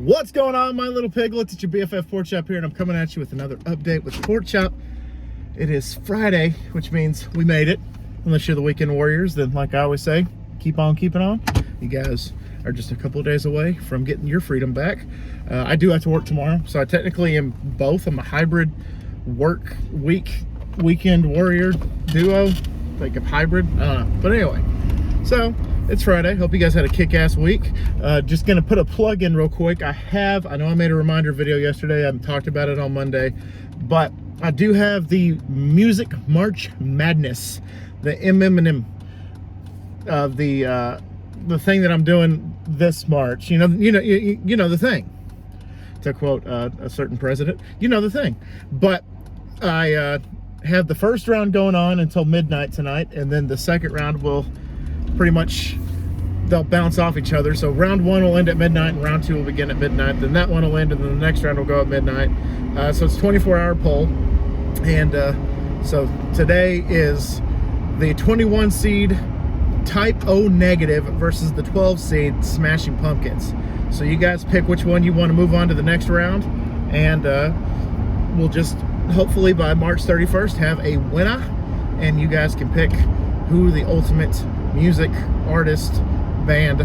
What's going on, my little piglets? It's your BFF Pork Chop here, and I'm coming at you with another update with Pork Chop. It is Friday, which means we made it. Unless you're the weekend warriors, then like I always say, keep on keeping on. You guys are just a couple of days away from getting your freedom back. I do have to work tomorrow, so I technically am both. I'm a hybrid work weekend warrior duo, like a hybrid. I don't know, but anyway. So it's Friday. Hope you guys had a kick-ass week. Just gonna put a plug in real quick. I know I made a reminder video yesterday. I talked about it on Monday, but I do have the Music March Madness, the M&M of the thing that I'm doing this March. You know the thing. To quote a certain president, you know the thing. But I have the first round going on until midnight tonight, and then the second round will pretty much, they'll bounce off each other. So round one will end at midnight and round two will begin at midnight. Then that one will end and then the next round will go at midnight. So it's a 24-hour poll. And so today is the 21 seed Type O Negative versus the 12 seed Smashing Pumpkins. So you guys pick which one you want to move on to the next round. And we'll just hopefully by March 31st have a winner. And you guys can pick who the ultimate music artist, band,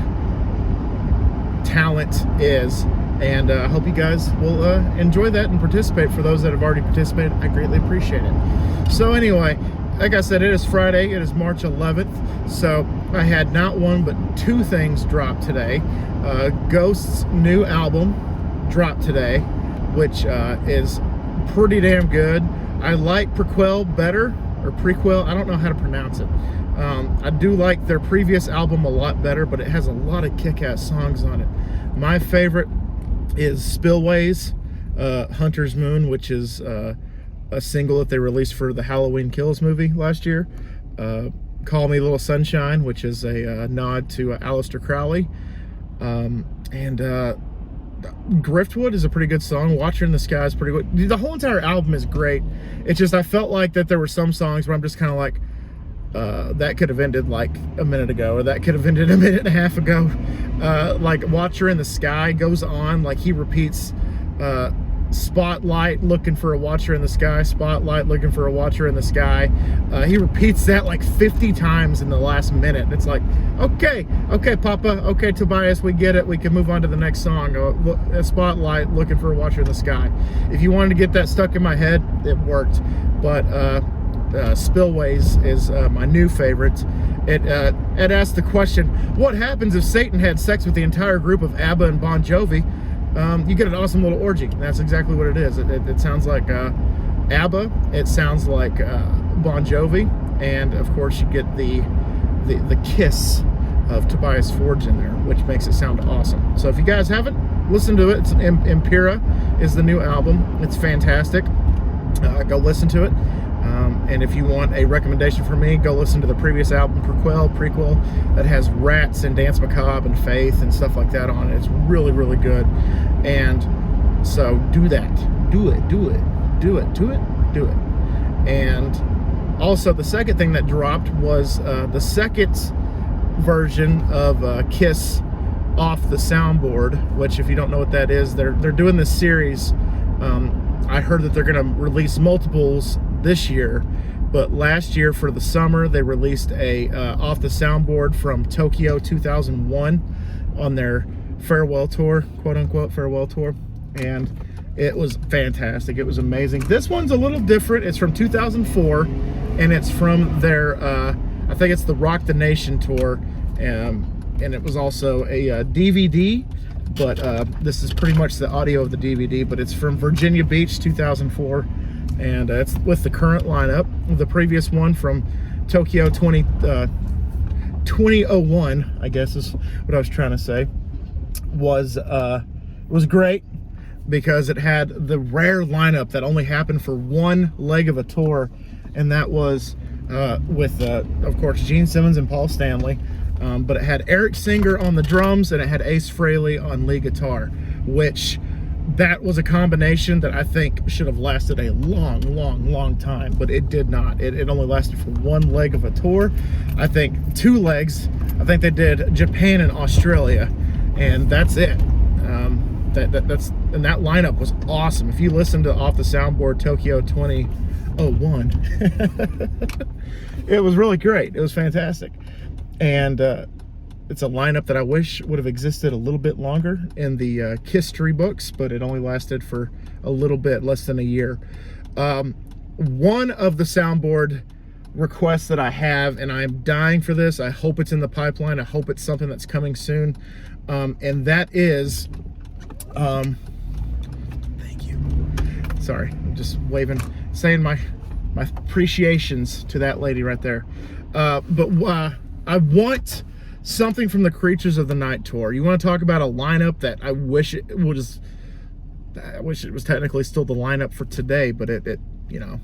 talent is. And I hope you guys will enjoy that and participate. For those that have already participated, I greatly appreciate it. So anyway, like I said, it is Friday. It is March 11th. So I had not one but two things drop today. Ghost's new album dropped today, which is pretty damn good. I like Prequel better, or Prequel, I don't know how to pronounce it. I do like their previous album a lot better, but it has a lot of kick-ass songs on it. My favorite is Spillways, Hunter's Moon, which is a single that they released for the Halloween Kills movie last year. Call Me Little Sunshine, which is a nod to Aleister Crowley. And Griftwood is a pretty good song. Watcher in the Sky is pretty good. The whole entire album is great. It's just I felt like that there were some songs where I'm just kind of like, that could have ended like a minute ago, or that could have ended a minute and a half ago. Like Watcher in the Sky goes on, like he repeats Spotlight, looking for a watcher in the sky, Spotlight, looking for a watcher in the sky. He repeats that like 50 times in the last minute. It's like, okay Papa, okay Tobias, we get it, we can move on to the next song. Spotlight, looking for a watcher in the sky. If you wanted to get that stuck in my head, it worked. But Spillways is my new favorite. It asked the question, what happens if Satan had sex with the entire group of ABBA and Bon Jovi? You get an awesome little orgy. That's exactly what it is. It sounds like ABBA, it sounds like Bon Jovi, and of course you get the kiss of Tobias Forge in there, which makes it sound awesome. So if you guys haven't listened to it, it's Impera is the new album. It's fantastic. Go listen to it. And if you want a recommendation from me, go listen to the previous album, Prequel, that has Rats and Dance Macabre and Faith and stuff like that on it. It's really, really good. And so do that. Do it. And also the second thing that dropped was the second version of Kiss off the soundboard, which if you don't know what that is, they're doing this series. I heard that they're going to release multiples this year, but last year for the summer they released a off the soundboard from Tokyo 2001 on their farewell tour, quote unquote farewell tour, and it was fantastic. It was amazing. This one's a little different. It's from 2004, and it's from their I think it's the Rock the Nation tour, and it was also a DVD. But this is pretty much the audio of the DVD, but it's from Virginia Beach 2004, and it's with the current lineup. The previous one from Tokyo 2001, I guess is what I was trying to say, was great because it had the rare lineup that only happened for one leg of a tour, and that was with, of course, Gene Simmons and Paul Stanley. But it had Eric Singer on the drums and it had Ace Frehley on lead guitar, which that was a combination that I think should have lasted a long time, but it did not. It only lasted for one leg of a tour. I think two legs. I think they did Japan and Australia, and that's it. and that lineup was awesome. If you listen to Off the Soundboard Tokyo 2001, it was really great. It was fantastic. And it's a lineup that I wish would have existed a little bit longer in the Kisstory books, but it only lasted for a little bit, less than a year. One of the soundboard requests that I have, and I'm dying for this, I hope it's in the pipeline, I hope it's something that's coming soon, and that is, thank you. Sorry, I'm just waving, saying my appreciations to that lady right there. But I want something from the Creatures of the Night tour. You want to talk about a lineup that I wish it was technically still the lineup for today, but it you know,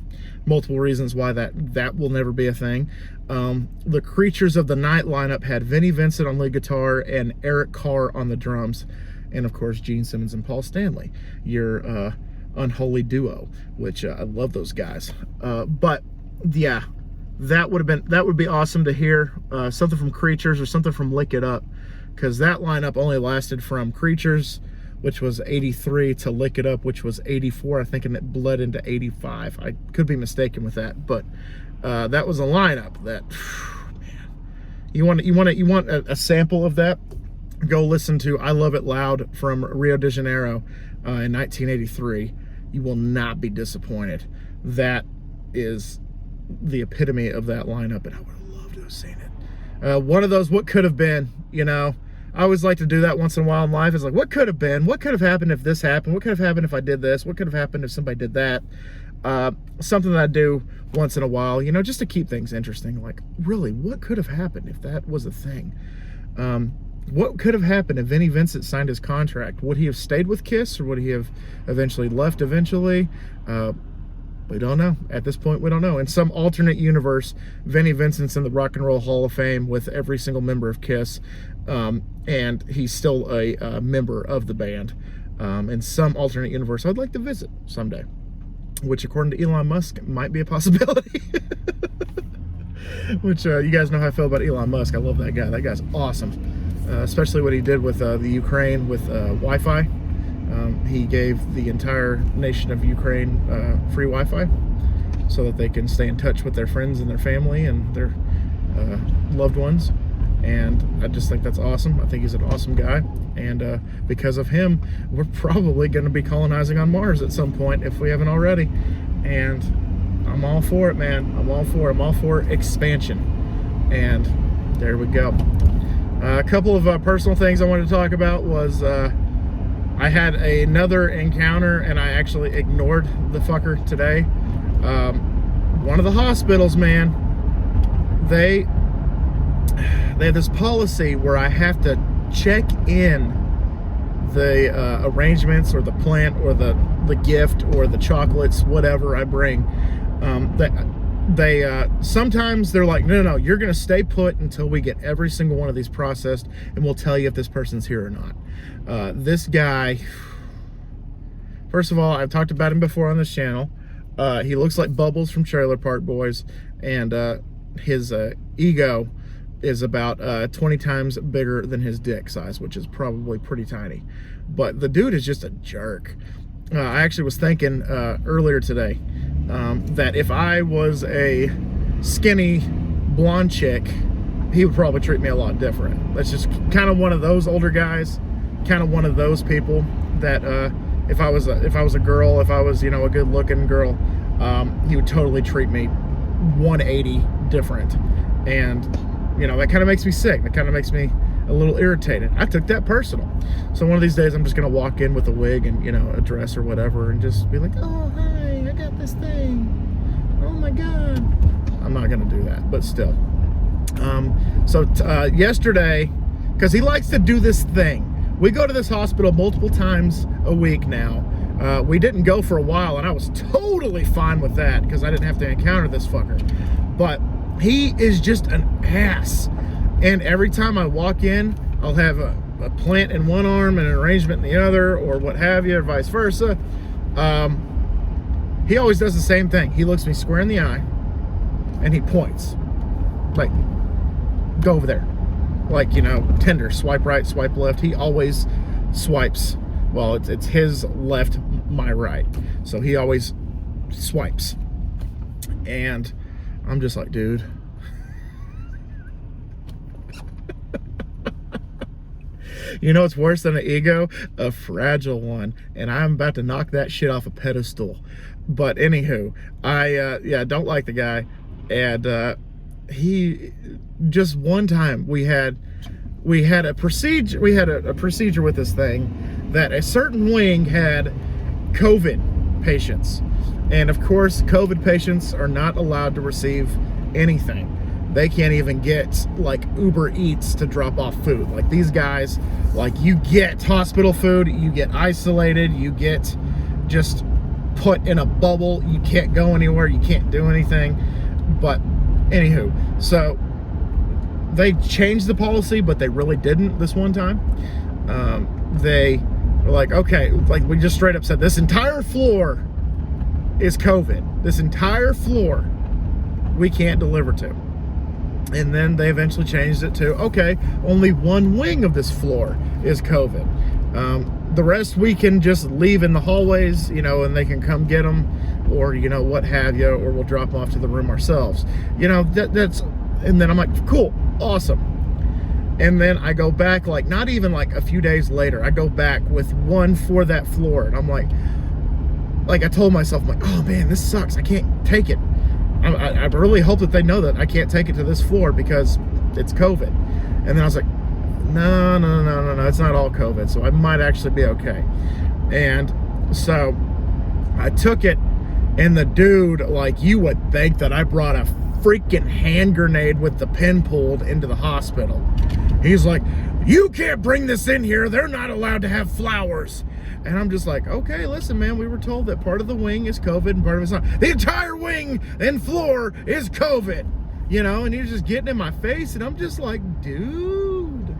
multiple reasons why that will never be a thing. The Creatures of the Night lineup had Vinnie Vincent on lead guitar and Eric Carr on the drums, and of course Gene Simmons and Paul Stanley, your unholy duo, which I love those guys. But yeah, that would be awesome to hear something from Creatures or something from Lick It Up, because that lineup only lasted from Creatures, which was 83, to Lick It Up, which was 84, I think, and it bled into 85. I could be mistaken with that, but that was a lineup that, man, you want a sample of that? Go listen to I Love It Loud from Rio de Janeiro in 1983. You will not be disappointed. That is the epitome of that lineup, and I would have loved to have seen it. One of those what could have been, you know. I always like to do that once in a while in life. It's like, what could have been? What could have happened if this happened? What could have happened if I did this? What could have happened if somebody did that? Something that I do once in a while, you know, just to keep things interesting. Like, really, what could have happened if that was a thing? What could have happened if Vinnie Vincent signed his contract? Would he have stayed with Kiss, or would he have eventually left eventually? We don't know. At this point, we don't know. In some alternate universe, Vinnie Vincent's in the Rock and Roll Hall of Fame with every single member of Kiss, and he's still a member of the band. In some alternate universe, I'd like to visit someday, which, according to Elon Musk, might be a possibility. Which, you guys know how I feel about Elon Musk. I love that guy. That guy's awesome, especially what he did with the Ukraine with Wi-Fi. He gave the entire nation of Ukraine free Wi-Fi so that they can stay in touch with their friends and their family and their loved ones. And I just think that's awesome. I think he's an awesome guy. And because of him, we're probably going to be colonizing on Mars at some point if we haven't already. And I'm all for it, man. I'm all for it. I'm all for expansion. And there we go. A couple of personal things I wanted to talk about was... I had another encounter, and I actually ignored the fucker today. One of the hospitals, man, they have this policy where I have to check in the arrangements or the plant or the gift or the chocolates, whatever I bring. Sometimes they're like, no, you're going to stay put until we get every single one of these processed, and we'll tell you if this person's here or not. This guy, first of all, I've talked about him before on this channel. He looks like Bubbles from Trailer Park Boys, and his ego is about 20 times bigger than his dick size, which is probably pretty tiny. But the dude is just a jerk. I actually was thinking earlier today that if I was a skinny blonde chick, he would probably treat me a lot different. That's just kind of one of those older guys, kind of one of those people that if I was a girl, if I was, you know, a good looking girl, he would totally treat me 180 different. And you know, that kind of makes me sick. That kind of makes me a little irritated. I took that personal. So one of these days I'm just gonna walk in with a wig and, you know, a dress or whatever, and just be like, oh hi, I got this thing, oh my god. I'm not gonna do that, but still. Yesterday, because he likes to do this thing, we go to this hospital multiple times a week now. We didn't go for a while, and I was totally fine with that because I didn't have to encounter this fucker. But he is just an ass. And every time I walk in, I'll have a plant in one arm and an arrangement in the other, or what have you, or vice versa. He always does the same thing. He looks me square in the eye, and he points. Like, go over there. Like, you know, Tinder, swipe right, swipe left. He always swipes well, it's his left, my right. So he always swipes. And I'm just like, dude. You know what's worse than an ego? A fragile one. And I'm about to knock that shit off a pedestal. But anywho, I don't like the guy. And he, just one time we had a procedure with this thing that a certain wing had COVID patients. And of course, COVID patients are not allowed to receive anything. They can't even get like Uber Eats to drop off food. Like these guys, like you get hospital food, you get isolated, you get just put in a bubble, you can't go anywhere, you can't do anything. But anywho, so they changed the policy, but they really didn't this one time. They were like, okay, like we just straight up said, this entire floor is COVID. This entire floor we can't deliver to. And then they eventually changed it to, okay, only one wing of this floor is COVID. The rest we can just leave in the hallways, you know, and they can come get them, or, you know, what have you, or we'll drop them off to the room ourselves. You know, that's, and then I'm like, cool, awesome. And then I go back, like, not even like a few days later, I go back with one for that floor. And I'm like I told myself, I'm like, oh man, this sucks. I can't take it. I really hope that they know that I can't take it to this floor because it's COVID. And then I was like, no, it's not all COVID, so I might actually be okay. And so I took it, and the dude, like, you would think that I brought a freaking hand grenade with the pin pulled into the hospital. He's like, you can't bring this in here. They're not allowed to have flowers. And I'm just like, okay, listen, man, we were told that part of the wing is COVID and part of it's not. The entire wing and floor is COVID, you know, and he's just getting in my face. And I'm just like, dude,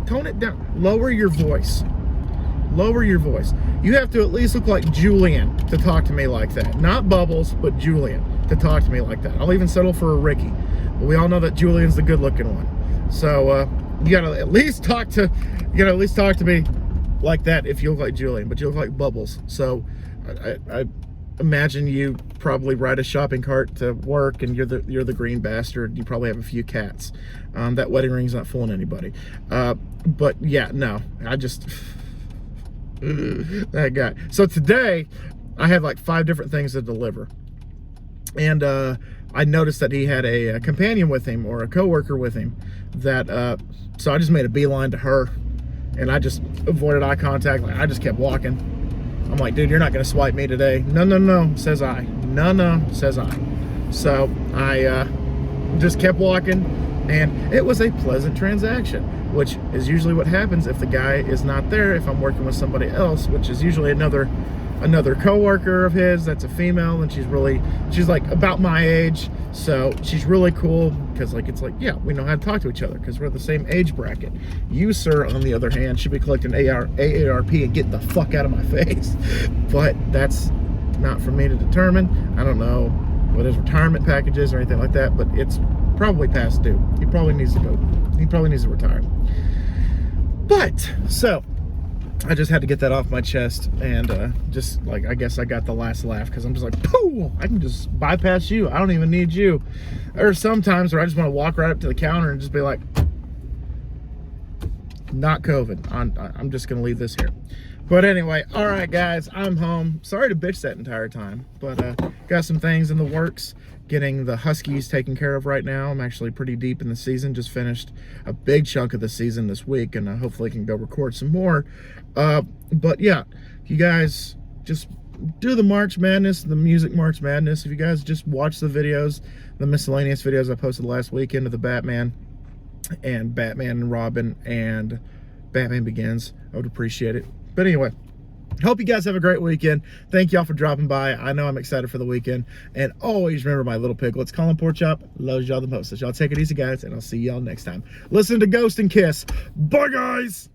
tone it down. Lower your voice. Lower your voice. You have to at least look like Julian to talk to me like that. Not Bubbles, but Julian to talk to me like that. I'll even settle for a Ricky. But we all know that Julian's the good looking one. So you gotta at least talk to me like that if you look like Julian, but you look like Bubbles. So I imagine you probably ride a shopping cart to work, and you're the green bastard. You probably have a few cats. That wedding ring's not fooling anybody. But yeah, no, I just that guy. So today I had like 5 different things to deliver, and I noticed that he had a companion with him, or a coworker with him. So I just made a beeline to her. And I just avoided eye contact. Like, I just kept walking. I'm like, dude, you're not going to swipe me today. No, says I. No, says I. So I just kept walking, and it was a pleasant transaction, which is usually what happens if the guy is not there, if I'm working with somebody else, which is usually another coworker of his that's a female, and she's like about my age, so she's really cool, because like it's like, yeah, we know how to talk to each other because we're the same age bracket. You, sir, on the other hand, should be collecting AARP and get the fuck out of my face. But that's not for me to determine. I don't know what his retirement package is or anything like that, but it's probably past due. He probably needs to go. He probably needs to retire. But so I just had to get that off my chest, and just like, I guess I got the last laugh, because I'm just like, pooh, I can just bypass you. I don't even need you. Or sometimes where I just want to walk right up to the counter and just be like, not COVID. I'm just going to leave this here. But anyway, all right, guys, I'm home. Sorry to bitch that entire time, but got some things in the works. Getting the Huskies taken care of right now. I'm actually pretty deep in the season. Just finished a big chunk of the season this week, and hopefully can go record some more. But yeah, you guys just do the March Madness, the music March Madness. If you guys just watch the videos, the miscellaneous videos I posted last weekend of the Batman and Robin and Batman Begins, I would appreciate it. But anyway, hope you guys have a great weekend. Thank y'all for dropping by. I know I'm excited for the weekend. And always remember, my little piglets, Colin Porkchop loves y'all the most. So y'all take it easy, guys, and I'll see y'all next time. Listen to Ghost and Kiss. Bye, guys!